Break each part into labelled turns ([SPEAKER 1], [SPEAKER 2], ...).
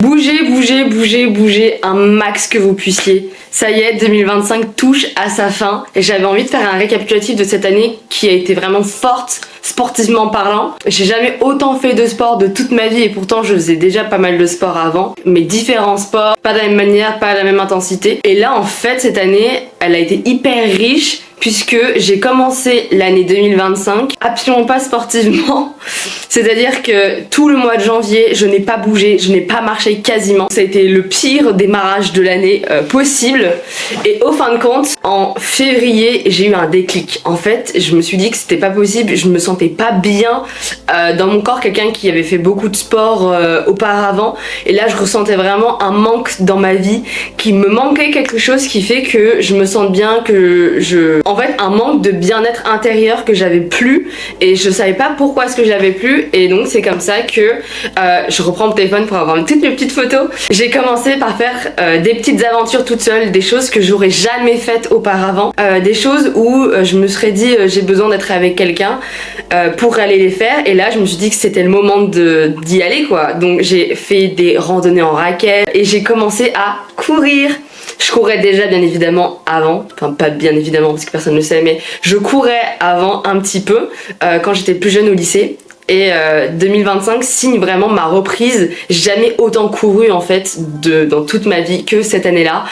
[SPEAKER 1] Bougez, bougez, bougez, bougez un max que vous puissiez. Ça y est, 2025 touche à sa fin et j'avais envie de faire un récapitulatif de cette année qui a été vraiment forte, sportivement parlant. J'ai jamais autant fait de sport de toute ma vie et pourtant je faisais déjà pas mal de sport avant. Mais différents sports, pas de la même manière, pas à la même intensité. Et là en fait cette année, elle a été hyper riche puisque j'ai commencé l'année 2025 absolument pas sportivement. C'est-à-dire que tout le mois de janvier, je n'ai pas bougé, je n'ai pas marché quasiment. Ça a été le pire démarrage de l'année possible. Et au fin de compte, en février, j'ai eu un déclic. En fait, je me suis dit que c'était pas possible, je me sentais pas bien dans mon corps, quelqu'un qui avait fait beaucoup de sport auparavant. Et là, je ressentais vraiment un manque dans ma vie, qui me manquait quelque chose qui fait que je me sente bien, en fait, un manque de bien-être intérieur que j'avais plus et je savais pas pourquoi est-ce que je l'avais plus et donc c'est comme ça que je reprends mon téléphone pour avoir toutes mes petites photos. J'ai commencé par faire des petites aventures toute seule, des choses que j'aurais jamais faites auparavant, des choses où je me serais dit j'ai besoin d'être avec quelqu'un pour aller les faire et là je me suis dit que c'était le moment d'y aller quoi. Donc j'ai fait des randonnées en raquettes et j'ai commencé à courir. Je courais déjà bien évidemment avant, enfin pas bien évidemment parce que personne ne le sait, mais je courais avant un petit peu quand j'étais plus jeune au lycée. Et 2025 signe vraiment ma reprise. J'ai jamais autant couru en fait dans toute ma vie que cette année-là.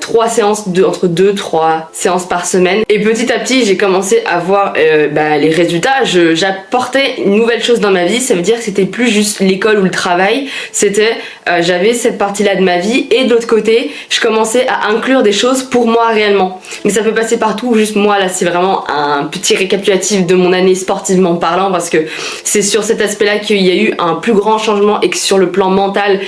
[SPEAKER 1] 3 séances, entre 2-3 séances par semaine. Et petit à petit, j'ai commencé à voir les résultats. J'apportais une nouvelle chose dans ma vie. Ça veut dire que c'était plus juste l'école ou le travail. C'était, j'avais cette partie-là de ma vie. Et de l'autre côté, je commençais à inclure des choses pour moi réellement. Mais ça peut passer partout. Juste moi, là, c'est vraiment un petit récapitulatif de mon année sportivement parlant parce que c'est sur cet aspect-là qu'il y a eu un plus grand changement et que sur le plan mental,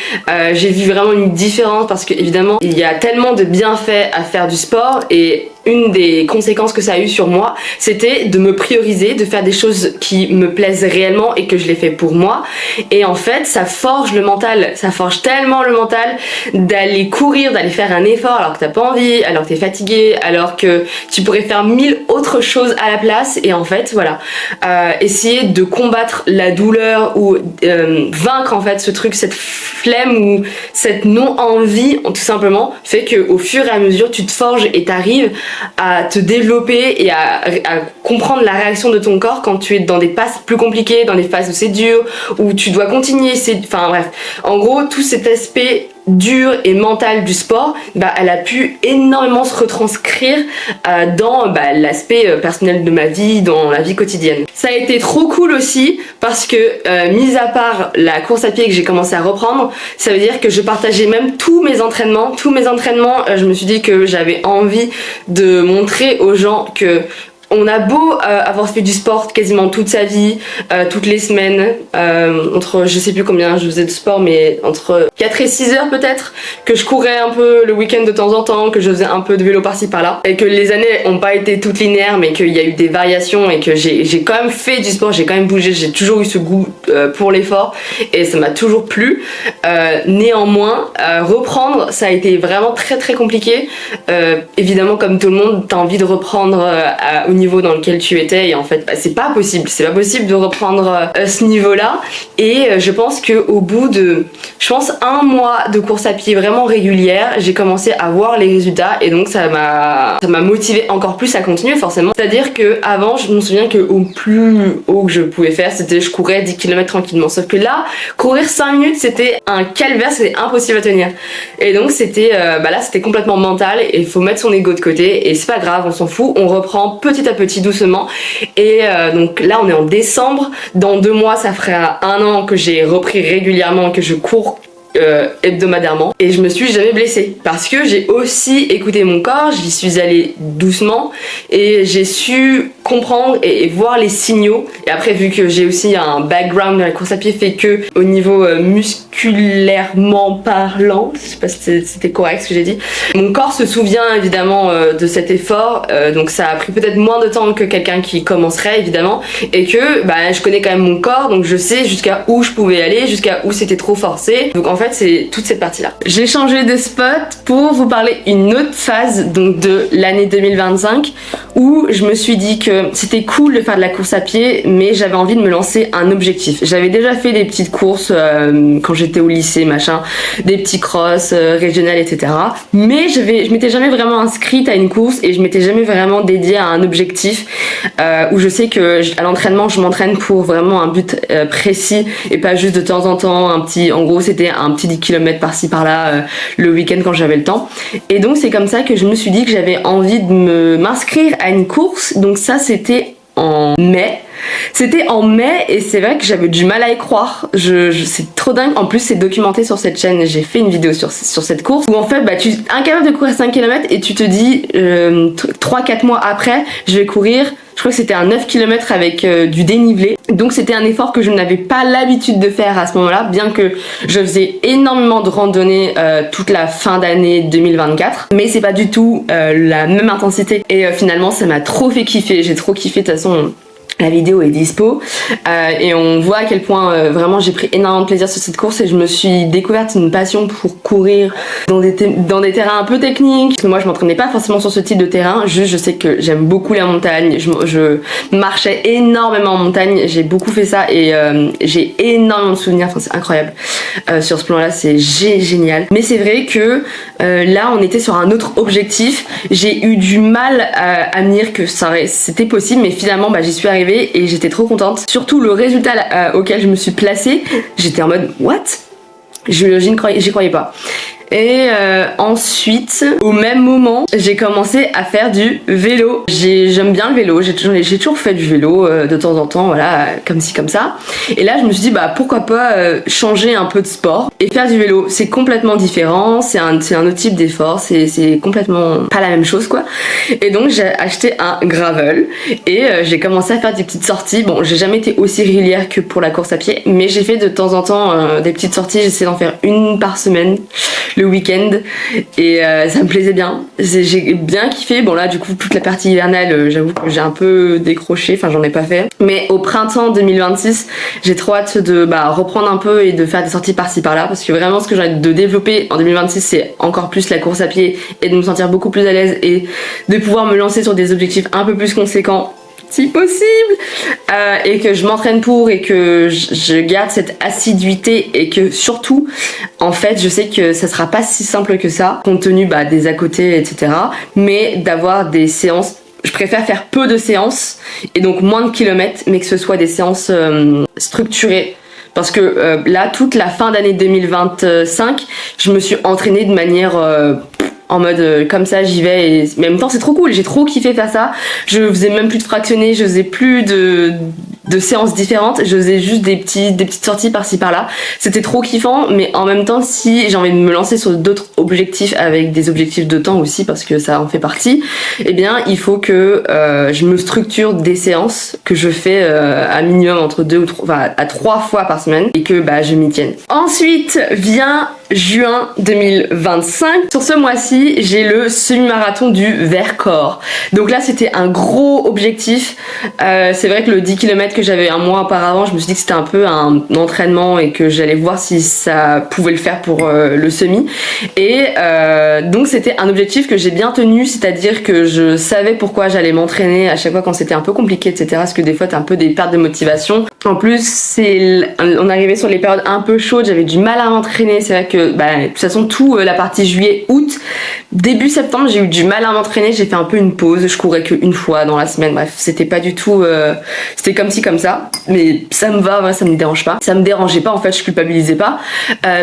[SPEAKER 1] j'ai vu vraiment une différence parce que évidemment, il y a tellement de bienfaits à faire du sport et une des conséquences que ça a eu sur moi, c'était de me prioriser, de faire des choses qui me plaisent réellement et que je les fais pour moi. Et en fait, ça forge le mental, ça forge tellement le mental d'aller courir, d'aller faire un effort alors que t'as pas envie, alors que t'es fatigué, alors que tu pourrais faire 1000 autres choses à la place. Et en fait, voilà, essayer de combattre la douleur ou vaincre en fait ce truc, cette flemme ou cette non-envie, tout simplement, fait qu'au fur et à mesure, tu te forges et t'arrives à te développer et à comprendre la réaction de ton corps quand tu es dans des phases plus compliquées, dans des phases où c'est dur, où tu dois continuer, enfin bref. En gros, tout cet aspect dur et mental du sport, elle a pu énormément se retranscrire dans l'aspect personnel de ma vie, dans la vie quotidienne. Ça a été trop cool aussi parce que mis à part la course à pied que j'ai commencé à reprendre, ça veut dire que je partageais même tous mes entraînements, je me suis dit que j'avais envie de montrer aux gens que on a beau avoir fait du sport quasiment toute sa vie, toutes les semaines, entre je sais plus combien je faisais de sport, mais entre 4 et 6 heures peut-être, que je courais un peu le week-end de temps en temps, que je faisais un peu de vélo par-ci par-là, et que les années ont pas été toutes linéaires, mais qu'il y a eu des variations et que j'ai quand même fait du sport, j'ai quand même bougé, j'ai toujours eu ce goût pour l'effort et ça m'a toujours plu. Néanmoins, reprendre, ça a été vraiment très très compliqué. Évidemment, comme tout le monde, t'as envie de reprendre au niveau dans lequel tu étais et en fait c'est pas possible de reprendre ce niveau là et je pense que au bout de un mois de course à pied vraiment régulière, j'ai commencé à voir les résultats et donc ça m'a motivé encore plus à continuer forcément. C'est à dire que avant je me souviens que au plus haut que je pouvais faire c'était je courais 10 km tranquillement, sauf que là courir 5 minutes c'était un calvaire, c'était impossible à tenir et donc c'était là c'était complètement mental et il faut mettre son ego de côté et c'est pas grave, on s'en fout, on reprend petit à petit doucement et donc là on est en décembre, dans 2 mois ça fera 1 an que j'ai repris régulièrement, que je cours hebdomadairement et je me suis jamais blessée parce que j'ai aussi écouté mon corps, j'y suis allée doucement et j'ai su comprendre et voir les signaux et après vu que j'ai aussi un background dans la course à pied fait que au niveau musculairement parlant, je sais pas si c'était correct ce que j'ai dit, mon corps se souvient évidemment de cet effort donc ça a pris peut-être moins de temps que quelqu'un qui commencerait évidemment et que je connais quand même mon corps donc je sais jusqu'à où je pouvais aller, jusqu'à où c'était trop forcé donc en fait, c'est toute cette partie-là. J'ai changé de spot pour vous parler une autre phase donc de l'année 2025 où je me suis dit que c'était cool de faire de la course à pied, mais j'avais envie de me lancer un objectif. J'avais déjà fait des petites courses quand j'étais au lycée, machin, des petits cross régionales, etc. Mais je m'étais jamais vraiment inscrite à une course et je m'étais jamais vraiment dédiée à un objectif où je sais que à l'entraînement, je m'entraîne pour vraiment un but précis et pas juste de temps en temps en gros c'était un petit 10 km par-ci par-là le week-end quand j'avais le temps. Et donc c'est comme ça que je me suis dit que j'avais envie de m'inscrire à une course. Donc ça c'était en mai. C'était en mai et c'est vrai que j'avais du mal à y croire. C'est trop dingue. En plus, c'est documenté sur cette chaîne. J'ai fait une vidéo sur cette course où en fait, tu es incapable de courir 5 km et tu te dis 3-4 mois après, je vais courir. Je crois que c'était un 9 km avec du dénivelé. Donc c'était un effort que je n'avais pas l'habitude de faire à ce moment-là, bien que je faisais énormément de randonnées toute la fin d'année 2024. Mais c'est pas du tout la même intensité. Et finalement, ça m'a trop fait kiffer. J'ai trop kiffé de toute façon. La vidéo est dispo et on voit à quel point vraiment j'ai pris énormément de plaisir sur cette course et je me suis découverte une passion pour courir dans des terrains un peu techniques. Parce que moi je m'entraînais pas forcément sur ce type de terrain, juste je sais que j'aime beaucoup la montagne, je marchais énormément en montagne, j'ai beaucoup fait ça et j'ai énormément de souvenirs, enfin c'est incroyable. Sur ce plan là c'est génial. Mais c'est vrai que là on était sur un autre objectif, j'ai eu du mal à me dire que c'était possible mais finalement j'y suis arrivée et j'étais trop contente. Surtout le résultat auquel je me suis placée, j'étais en mode what? J'y croyais pas. Et ensuite, au même moment, j'ai commencé à faire du vélo. J'aime bien le vélo, j'ai toujours fait du vélo de temps en temps, voilà, comme ci, comme ça. Et là, je me suis dit, pourquoi pas changer un peu de sport et faire du vélo. C'est complètement différent, c'est un autre type d'effort, c'est complètement pas la même chose, quoi. Et donc, j'ai acheté un gravel et j'ai commencé à faire des petites sorties. Bon, j'ai jamais été aussi régulière que pour la course à pied, mais j'ai fait de temps en temps des petites sorties, j'essaie d'en faire une par semaine. Le week-end et ça me plaisait bien, j'ai bien kiffé. Bon là du coup toute la partie hivernale j'avoue que j'ai un peu décroché, enfin j'en ai pas fait, mais au printemps 2026 j'ai trop hâte de reprendre un peu et de faire des sorties par-ci par-là parce que vraiment ce que j'ai envie de développer en 2026 c'est encore plus la course à pied et de me sentir beaucoup plus à l'aise et de pouvoir me lancer sur des objectifs un peu plus conséquents si possible et que je m'entraîne pour et que je garde cette assiduité et que surtout en fait je sais que ça sera pas si simple que ça compte tenu des à côté etc, mais d'avoir des séances. Je préfère faire peu de séances et donc moins de kilomètres mais que ce soit des séances structurées. Parce que là, toute la fin d'année 2025, je me suis entraînée de manière en mode comme ça j'y vais et en même temps c'est trop cool, j'ai trop kiffé faire ça. Je faisais même plus de fractionnés, je faisais plus de séances différentes, je faisais juste des petites sorties par-ci par-là. C'était trop kiffant, mais en même temps si j'ai envie de me lancer sur d'autres objectifs avec des objectifs de temps aussi parce que ça en fait partie, eh bien il faut que je me structure des séances que je fais à minimum entre 2 ou 3 fois par semaine et que je m'y tienne. Ensuite vient juin 2025. Sur ce mois-ci, j'ai le semi-marathon du Vercors. Donc là, c'était un gros objectif. C'est vrai que le 10 km que j'avais un mois auparavant, je me suis dit que c'était un peu un entraînement et que j'allais voir si ça pouvait le faire pour le semi. Et donc c'était un objectif que j'ai bien tenu, c'est-à-dire que je savais pourquoi j'allais m'entraîner à chaque fois quand c'était un peu compliqué, etc. Parce que des fois, t'as un peu des pertes de motivation. En plus, on arrivait sur les périodes un peu chaudes, j'avais du mal à m'entraîner. C'est vrai que de toute façon la partie juillet, août, début septembre j'ai eu du mal à m'entraîner, j'ai fait un peu une pause, je courais qu'une fois dans la semaine, bref c'était pas du tout c'était comme ci comme ça, mais ça me va, ça me dérange pas, ça me dérangeait pas en fait, je culpabilisais pas,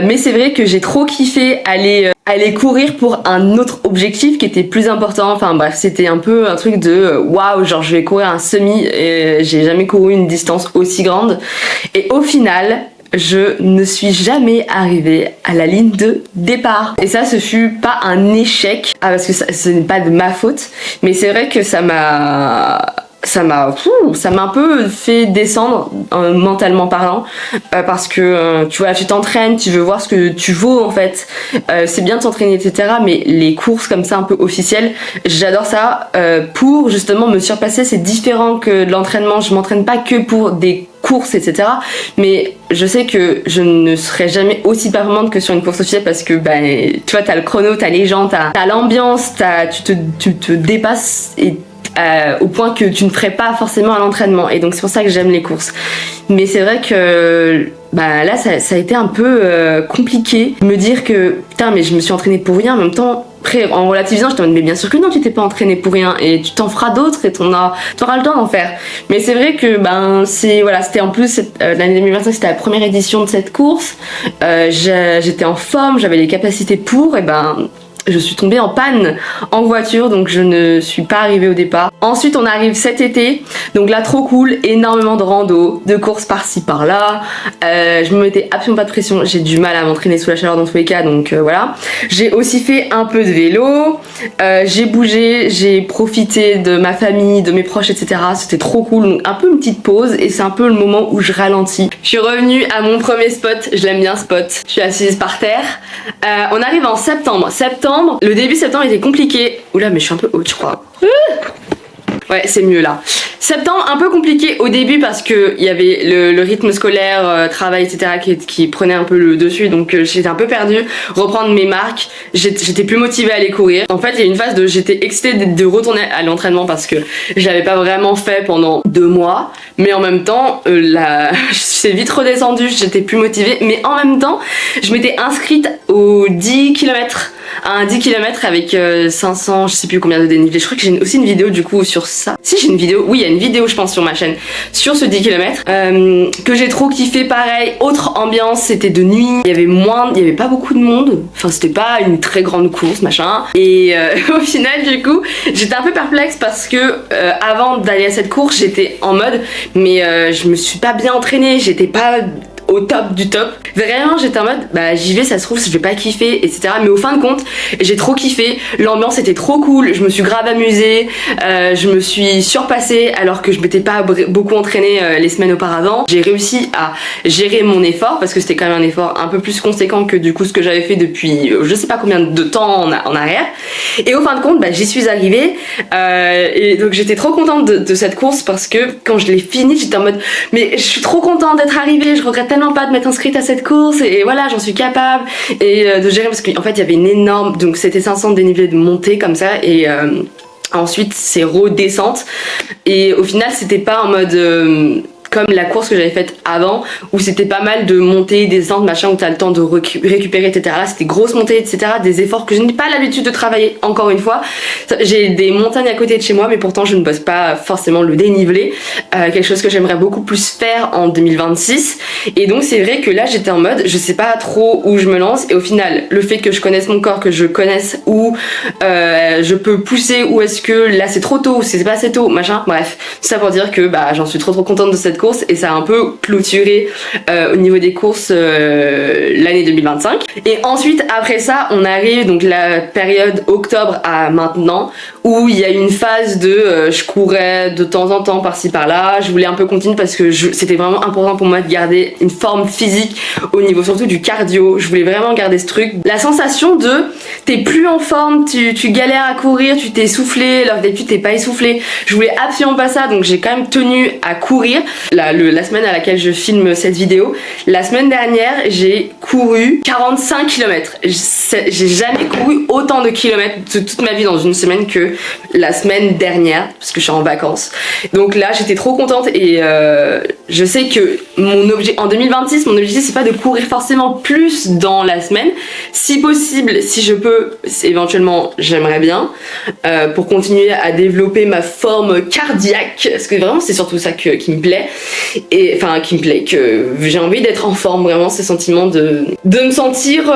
[SPEAKER 1] mais c'est vrai que j'ai trop kiffé aller courir pour un autre objectif qui était plus important. Enfin bref, c'était un peu un truc de waouh, genre je vais courir un semi et j'ai jamais couru une distance aussi grande et au final je ne suis jamais arrivée à la ligne de départ. Et ça, ce fut pas un échec, parce que ce n'est pas de ma faute, mais c'est vrai que ça m'a ça m'a un peu fait descendre mentalement parlant parce que tu vois, tu t'entraînes, tu veux voir ce que tu vaux en fait, c'est bien de s'entraîner etc, mais les courses comme ça un peu officielles, j'adore ça pour justement me surpasser. C'est différent que de l'entraînement, je m'entraîne pas que pour des courses etc, mais je sais que je ne serai jamais aussi performante que sur une course officielle parce que tu vois, t'as le chrono, t'as les gens, t'as l'ambiance, tu te dépasses et au point que tu ne ferais pas forcément à l'entraînement, et donc c'est pour ça que j'aime les courses. Mais c'est vrai que là ça a été un peu compliqué de me dire que putain mais je me suis entraînée pour rien. En même temps après en relativisant je te dis mais bien sûr que non, tu t'es pas entraînée pour rien et tu t'en feras d'autres et t'auras le temps d'en faire. Mais c'est vrai que c'était en plus l'année 2025, c'était la première édition de cette course, j'étais en forme, j'avais les capacités pour, et je suis tombée en panne en voiture, donc je ne suis pas arrivée au départ. Ensuite on arrive cet été, donc là trop cool, énormément de rando, de courses par-ci par-là, je me mettais absolument pas de pression, j'ai du mal à m'entraîner sous la chaleur dans tous les cas, donc voilà. J'ai aussi fait un peu de vélo, j'ai bougé, j'ai profité de ma famille, de mes proches etc, c'était trop cool, donc un peu une petite pause, et c'est un peu le moment où je ralentis. Je suis revenue à mon premier spot, je l'aime bien spot, je suis assise par terre. On arrive en septembre, le début septembre était compliqué. Oula, mais je suis un peu haute, je crois. Ouais, c'est mieux là. Septembre, un peu compliqué au début parce que il y avait le rythme scolaire, travail, etc. qui prenait un peu le dessus, donc j'étais un peu perdue. Reprendre mes marques, j'étais plus motivée à aller courir. En fait, il y a une phase j'étais excitée de retourner à l'entraînement parce que j'avais pas vraiment fait pendant 2 mois, mais en même temps, c'est vite redescendu, j'étais plus motivée, mais en même temps, je m'étais inscrite aux 10 km. À un 10 km avec 500, je sais plus combien de dénivelé. Je crois que j'ai aussi une vidéo du coup sur ça. Si j'ai une vidéo, oui il y a une vidéo je pense sur ma chaîne sur ce 10 km que j'ai trop kiffé. Pareil, autre ambiance, c'était de nuit, il y avait pas beaucoup de monde, enfin c'était pas une très grande course machin, et au final du coup j'étais un peu perplexe parce que avant d'aller à cette course j'étais en mode mais je me suis pas bien entraînée, j'étais pas au top du top. Vraiment j'étais en mode j'y vais, ça se trouve je vais pas kiffer etc, mais au fin de compte j'ai trop kiffé, l'ambiance était trop cool, je me suis grave amusée, je me suis surpassée alors que je m'étais pas beaucoup entraînée les semaines auparavant. J'ai réussi à gérer mon effort parce que c'était quand même un effort un peu plus conséquent que du coup ce que j'avais fait depuis je sais pas combien de temps en arrière, et au fin de compte j'y suis arrivée, et donc j'étais trop contente de cette course parce que quand je l'ai finie j'étais en mode mais je suis trop contente d'être arrivée, je regrette tellement pas de m'être inscrite à cette course, et voilà j'en suis capable et de gérer, parce qu'en fait il y avait une énorme, donc c'était 500 dénivelés de montée comme ça, et ensuite c'est redescente, et au final c'était pas en mode comme la course que j'avais faite avant où c'était pas mal de montées, des descentes machin, où t'as le temps de récupérer etc. Là c'était grosse montée etc, des efforts que je n'ai pas l'habitude de travailler. Encore une fois j'ai des montagnes à côté de chez moi, mais pourtant je ne bosse pas forcément le dénivelé, quelque chose que j'aimerais beaucoup plus faire en 2026, et donc c'est vrai que là j'étais en mode je sais pas trop où je me lance, et au final le fait que je connaisse mon corps, que je connaisse où je peux pousser, ou est-ce que là c'est trop tôt ou c'est pas assez tôt machin, bref, tout ça pour dire que j'en suis trop contente de cette course, et ça a un peu clôturé au niveau des courses l'année 2025. Et ensuite après ça on arrive donc la période octobre à maintenant, où il y a une phase de je courais de temps en temps par-ci par-là, je voulais un peu continuer parce que c'était vraiment important pour moi de garder une forme physique au niveau surtout du cardio, je voulais vraiment garder ce truc, la sensation de t'es plus en forme, tu galères à courir, tu t'es essoufflé alors que d'habitude t'es pas essoufflé, je voulais absolument pas ça, donc j'ai quand même tenu à courir. La semaine à laquelle je filme cette vidéo, la semaine dernière j'ai couru 45 km. J'ai jamais couru autant de kilomètres de toute ma vie dans une semaine que la semaine dernière, parce que je suis en vacances. Donc là j'étais trop contente, et je sais que en 2026 mon objectif c'est pas de courir forcément plus dans la semaine, si possible, si je peux, éventuellement j'aimerais bien pour continuer à développer ma forme cardiaque, parce que vraiment c'est surtout ça qui me plaît, et enfin qui me plaît, que j'ai envie d'être en forme, vraiment ce sentiment de me sentir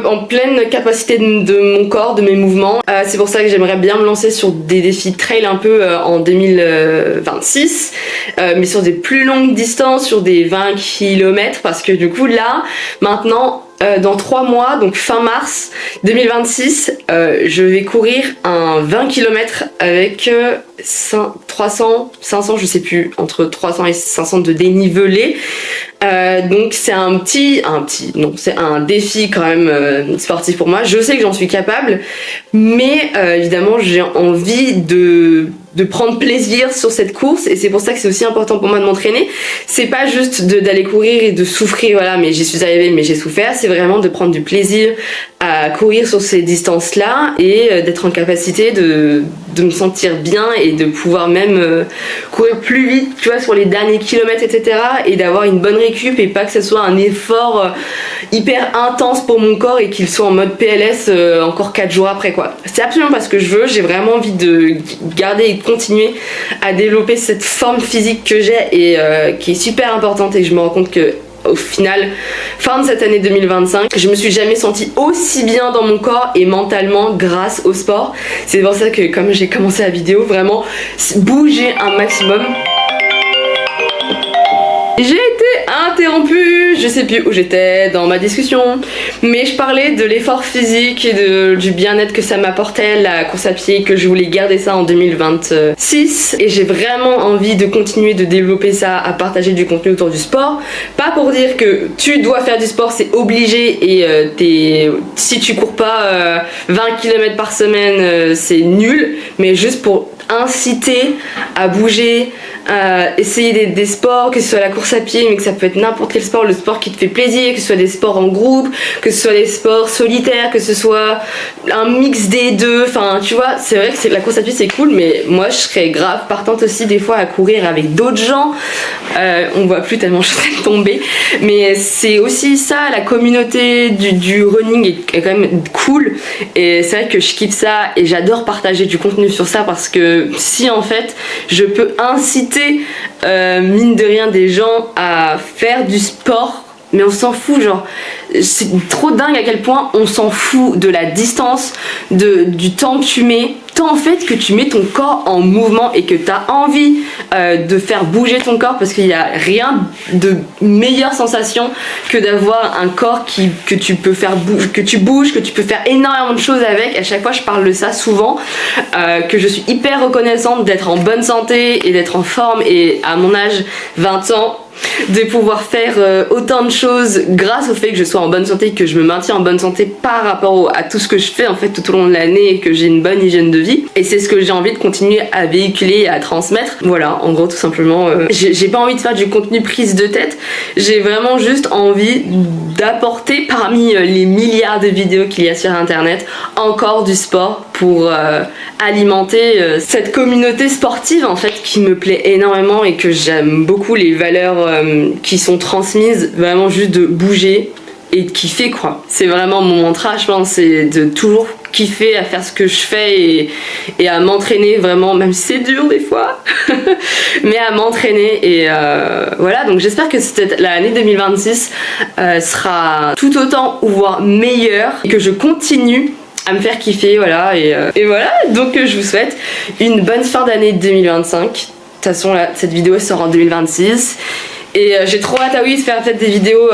[SPEAKER 1] en pleine capacité de mon corps, de mes mouvements. C'est pour ça que j'aimerais bien me lancer sur des défis trail un peu en 2026, mais sur des plus longues distances, sur des 20 km, parce que du coup là maintenant dans 3 mois, donc fin mars 2026, je vais courir un 20 km avec 300, 500, je sais plus, entre 300 et 500 de dénivelé. Donc c'est c'est un défi quand même sportif pour moi. Je sais que j'en suis capable, mais évidemment j'ai envie de prendre plaisir sur cette course, et c'est pour ça que c'est aussi important pour moi de m'entraîner. C'est pas juste d'aller courir et de souffrir, voilà, mais j'y suis arrivée, mais j'ai souffert. C'est vraiment de prendre du plaisir à courir sur ces distances-là et d'être en capacité de me sentir bien et de pouvoir même courir plus vite, tu vois, sur les derniers kilomètres, etc. et d'avoir une bonne récup et pas que ce soit un effort hyper intense pour mon corps et qu'il soit en mode PLS encore 4 jours après, quoi. C'est absolument pas ce que je veux. J'ai vraiment envie de garder et de continuer à développer cette forme physique que j'ai et qui est super importante, et je me rends compte que au final, fin de cette année 2025, je me suis jamais sentie aussi bien dans mon corps et mentalement grâce au sport. C'est pour ça que, comme j'ai commencé la vidéo, vraiment bouger un maximum. J'ai été interrompue, je sais plus où j'étais dans ma discussion, mais je parlais de l'effort physique et du bien-être que ça m'apportait, la course à pied, que je voulais garder ça en 2026, et j'ai vraiment envie de continuer de développer ça, à partager du contenu autour du sport. Pas pour dire que tu dois faire du sport, c'est obligé, et si tu cours pas 20 km par semaine, c'est nul, mais juste pour inciter à bouger, à essayer des sports, que ce soit la course à pied, mais que ça peut être n'importe quel sport, le sport qui te fait plaisir, que ce soit des sports en groupe, que ce soit des sports solitaires, que ce soit un mix des deux. Enfin, tu vois, c'est vrai que la course à pied c'est cool, mais moi je serais grave partante aussi des fois à courir avec d'autres gens. On voit plus tellement je suis tombée, mais c'est aussi ça, la communauté du running est quand même cool, et c'est vrai que je kiffe ça et j'adore partager du contenu sur ça, parce que si en fait je peux inciter mine de rien des gens à faire du sport, mais on s'en fout, genre c'est trop dingue à quel point on s'en fout de la distance, du temps que tu mets, tant en fait que tu mets ton corps en mouvement et que tu as envie de faire bouger ton corps, parce qu'il n'y a rien de meilleure sensation que d'avoir un corps que tu peux faire que tu bouges, que tu peux faire énormément de choses avec. À chaque fois je parle de ça souvent, que je suis hyper reconnaissante d'être en bonne santé et d'être en forme, et à mon âge 20 ans de pouvoir faire autant de choses grâce au fait que je sois en bonne santé, que je me maintiens en bonne santé par rapport à tout ce que je fais en fait tout au long de l'année, et que j'ai une bonne hygiène de vie, et c'est ce que j'ai envie de continuer à véhiculer et à transmettre. Voilà, en gros, tout simplement, j'ai pas envie de faire du contenu prise de tête, j'ai vraiment juste envie d'apporter parmi les milliards de vidéos qu'il y a sur internet encore du sport pour alimenter cette communauté sportive en fait qui me plaît énormément, et que j'aime beaucoup les valeurs qui sont transmises, vraiment juste de bouger et de kiffer, quoi. C'est vraiment mon mantra, je pense, c'est de toujours kiffer à faire ce que je fais et à m'entraîner vraiment, même si c'est dur des fois, mais à m'entraîner, et voilà. Donc j'espère que l'année 2026 sera tout autant ou voire meilleure, et que je continue à me faire kiffer, voilà, et voilà. Donc je vous souhaite une bonne fin d'année 2025. De toute façon là, cette vidéo sort en 2026, et j'ai trop hâte de faire peut-être des vidéos,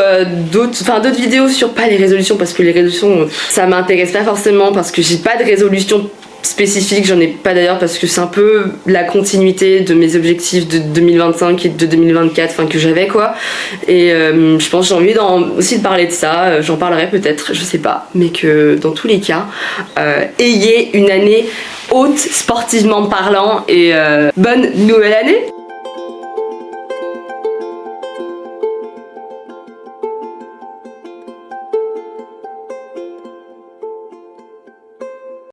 [SPEAKER 1] d'autres vidéos sur, pas les résolutions, parce que les résolutions ça m'intéresse pas forcément, parce que j'ai pas de résolution spécifique, j'en ai pas d'ailleurs, parce que c'est un peu la continuité de mes objectifs de 2025 et de 2024, enfin que j'avais, quoi. Et je pense que j'ai envie aussi de parler de ça, j'en parlerai peut-être, je sais pas, mais que dans tous les cas, ayez une année haute sportivement parlant, et bonne nouvelle année.